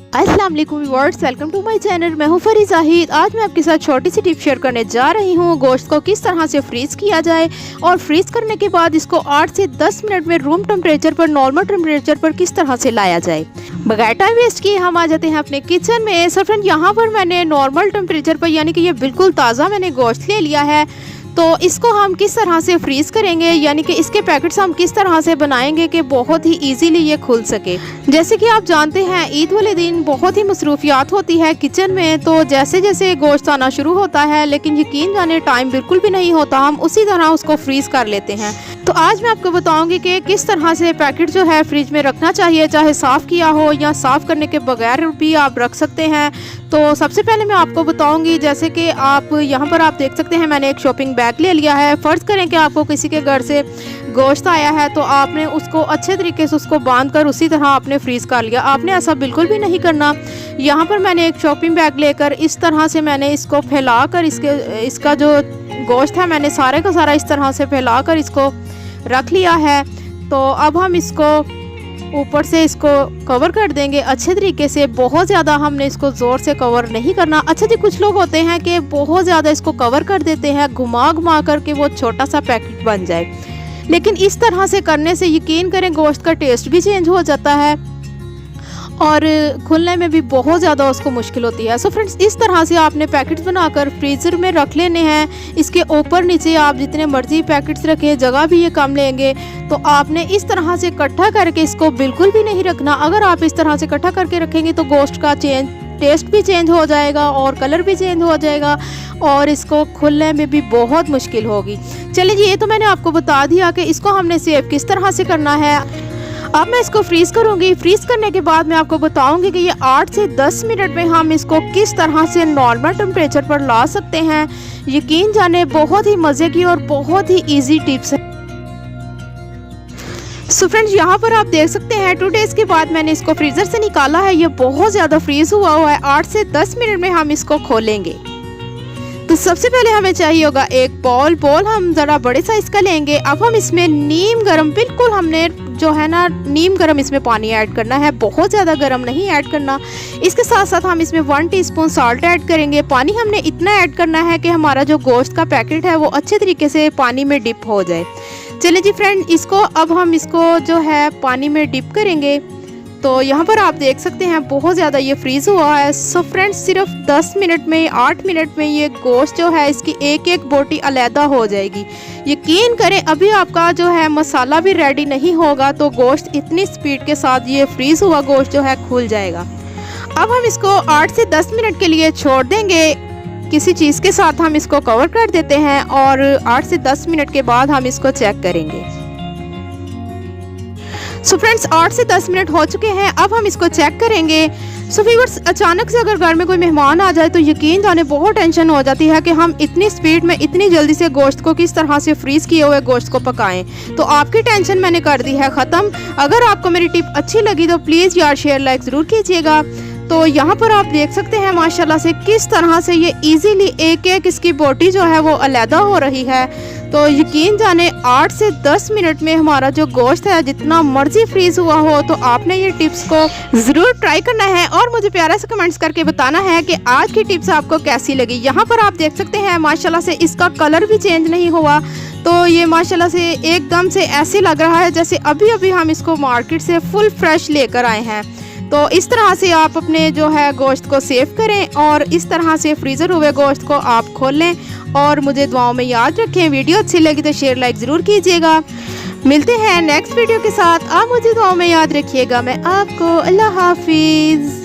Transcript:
अस्सलाम वालेकुम viewers, welcome to my channel. मैं हूं फरी जाहिद। आज मैं आपके साथ छोटी सी टिप शेयर करने जा रही हूं गोश्त को किस तरह से फ्रीज़ किया जाए और फ्रीज़ करने के बाद इसको 8 से 10 मिनट में रूम टेम्परेचर पर, नॉर्मल टेम्परेचर पर किस तरह से लाया जाए। बगैर टाइम वेस्ट किए हम आ जाते हैं अपने किचन में। सो फ्रेंड, यहाँ पर मैंने नॉर्मल टेम्परेचर पर यानी कि ये बिल्कुल ताज़ा मैंने गोश्त ले लिया है। तो इसको हम किस तरह से फ्रीज़ करेंगे, यानी कि इसके पैकेट्स हम किस तरह से बनाएंगे कि बहुत ही इजीली ये खुल सके। जैसे कि आप जानते हैं ईद वाले दिन बहुत ही मसरूफियात होती है किचन में, तो जैसे जैसे गोश्त आना शुरू होता है लेकिन यकीन जाने टाइम बिल्कुल भी नहीं होता, हम उसी तरह उसको फ्रीज़ कर लेते हैं। तो आज मैं आपको बताऊंगी कि किस तरह से पैकेट जो है फ्रिज में रखना चाहिए, चाहे साफ़ किया हो या साफ़ करने के बगैर भी आप रख सकते हैं। तो सबसे पहले मैं आपको बताऊंगी, जैसे कि आप यहाँ पर आप देख सकते हैं मैंने एक शॉपिंग बैग ले लिया है। फ़र्ज़ करें कि आपको किसी के घर से गोश्त आया है तो आपने उसको अच्छे तरीके से उसको बांध कर उसी तरह आपने फ्रीज़ कर लिया। आपने ऐसा बिल्कुल भी नहीं करना। यहाँ पर मैंने एक शॉपिंग बैग लेकर इस तरह से मैंने इसको फैला कर इसका जो गोश्त है मैंने सारे का सारा इस तरह से फैला कर इसको रख लिया है। तो अब हम इसको ऊपर से इसको कवर कर देंगे अच्छे तरीके से। बहुत ज़्यादा हमने इसको ज़ोर से कवर नहीं करना। अच्छा जी, कुछ लोग होते हैं कि बहुत ज़्यादा इसको कवर कर देते हैं घुमा घुमा करके वो छोटा सा पैकेट बन जाए, लेकिन इस तरह से करने से यकीन करें गोश्त का टेस्ट भी चेंज हो जाता है और खुलने में भी बहुत ज़्यादा उसको मुश्किल होती है। सो फ्रेंड्स, इस तरह से आपने पैकेट्स बनाकर फ्रीज़र में रख लेने हैं। इसके ऊपर नीचे आप जितने मर्जी पैकेट्स रखें, जगह भी ये कम लेंगे। तो आपने इस तरह से इकट्ठा करके इसको बिल्कुल भी नहीं रखना। अगर आप इस तरह से इकट्ठा करके रखेंगे तो गोश्त का टेस्ट भी चेंज हो जाएगा और कलर भी चेंज हो जाएगा और इसको खुलने में भी बहुत मुश्किल होगी। चलिए जी, ये तो मैंने आपको बता दिया कि इसको हमने सेव किस तरह से करना है। अब मैं इसको फ्रीज़ करूंगी। फ्रीज़ करने के बाद मैं आपको बताऊंगी कि ये 8 से 10 मिनट में हम इसको किस तरह से नॉर्मल टेम्परेचर पर ला सकते हैं। यकीन जाने बहुत ही मज़े की और बहुत ही इजी टिप्स है। सो फ्रेंड्स, यहाँ पर आप देख सकते हैं 2 डेज़ के बाद मैंने इसको फ्रीज़र से निकाला है। ये बहुत ज़्यादा फ्रीज़ हुआ है। 8 से 10 मिनट में हम इसको खोलेंगे। तो सबसे पहले हमें चाहिए होगा एक बॉल हम ज़रा बड़े साइज़ का लेंगे। अब हम इसमें नीम गरम, बिल्कुल हमने जो है ना नीम गरम इसमें पानी ऐड करना है, बहुत ज़्यादा गरम नहीं ऐड करना। इसके साथ साथ हम इसमें 1 टीस्पून साल्ट ऐड करेंगे। पानी हमने इतना ऐड करना है कि हमारा जो गोश्त का पैकेट है वो अच्छे तरीके से पानी में डिप हो जाए। चलिए जी फ्रेंड, अब हम इसको जो है पानी में डिप करेंगे। तो यहाँ पर आप देख सकते हैं बहुत ज़्यादा ये फ्रीज़ हुआ है। सो फ्रेंड्स, सिर्फ 10 मिनट में 8 मिनट में ये गोश्त जो है इसकी एक एक बोटी अलहदा हो जाएगी। यकीन करें अभी आपका जो है मसाला भी रेडी नहीं होगा तो गोश्त इतनी स्पीड के साथ ये फ्रीज़ हुआ गोश्त जो है खुल जाएगा। अब हम इसको 8 से 10 मिनट के लिए छोड़ देंगे। किसी चीज़ के साथ हम इसको कवर कर देते हैं और 8 से 10 मिनट के बाद हम इसको चेक करेंगे। सो फ्रेंड्स, 8 से 10 मिनट हो चुके हैं। अब हम इसको चेक करेंगे। सो व्यूअर्स, अचानक से अगर घर में कोई मेहमान आ जाए तो यकीन जाने बहुत टेंशन हो जाती है कि हम इतनी स्पीड में इतनी जल्दी से गोश्त को किस तरह से फ्रीज़ किए हुए गोश्त को पकाएं। तो आपकी टेंशन मैंने कर दी है ख़त्म। अगर आपको मेरी टिप अच्छी लगी तो प्लीज़ यार शेयर लाइक ज़रूर कीजिएगा। तो यहाँ पर आप देख सकते हैं माशाल्लाह से किस तरह से ये इजीली एक एक इसकी बोटी जो है वो अलहदा हो रही है। तो यकीन जाने 8 से 10 मिनट में हमारा जो गोश्त है जितना मर्जी फ्रीज़ हुआ हो। तो आपने ये टिप्स को ज़रूर ट्राई करना है और मुझे प्यारा से कमेंट्स करके बताना है कि आज की टिप्स आपको कैसी लगी। यहाँ पर आप देख सकते हैं माशाल्लाह से इसका कलर भी चेंज नहीं हुआ। तो ये माशाल्लाह से एकदम से ऐसे लग रहा है जैसे अभी अभी हम इसको मार्केट से फुल फ्रेश लेकर आए हैं। तो इस तरह से आप अपने जो है गोश्त को सेव करें और इस तरह से फ्रीज़र हुए गोश्त को आप खोल लें और मुझे दुआओं में याद रखें। वीडियो अच्छी लगी तो शेयर लाइक ज़रूर कीजिएगा। मिलते हैं नेक्स्ट वीडियो के साथ। आप मुझे दुआओं में याद रखिएगा। मैं आपको अल्लाह हाफिज़।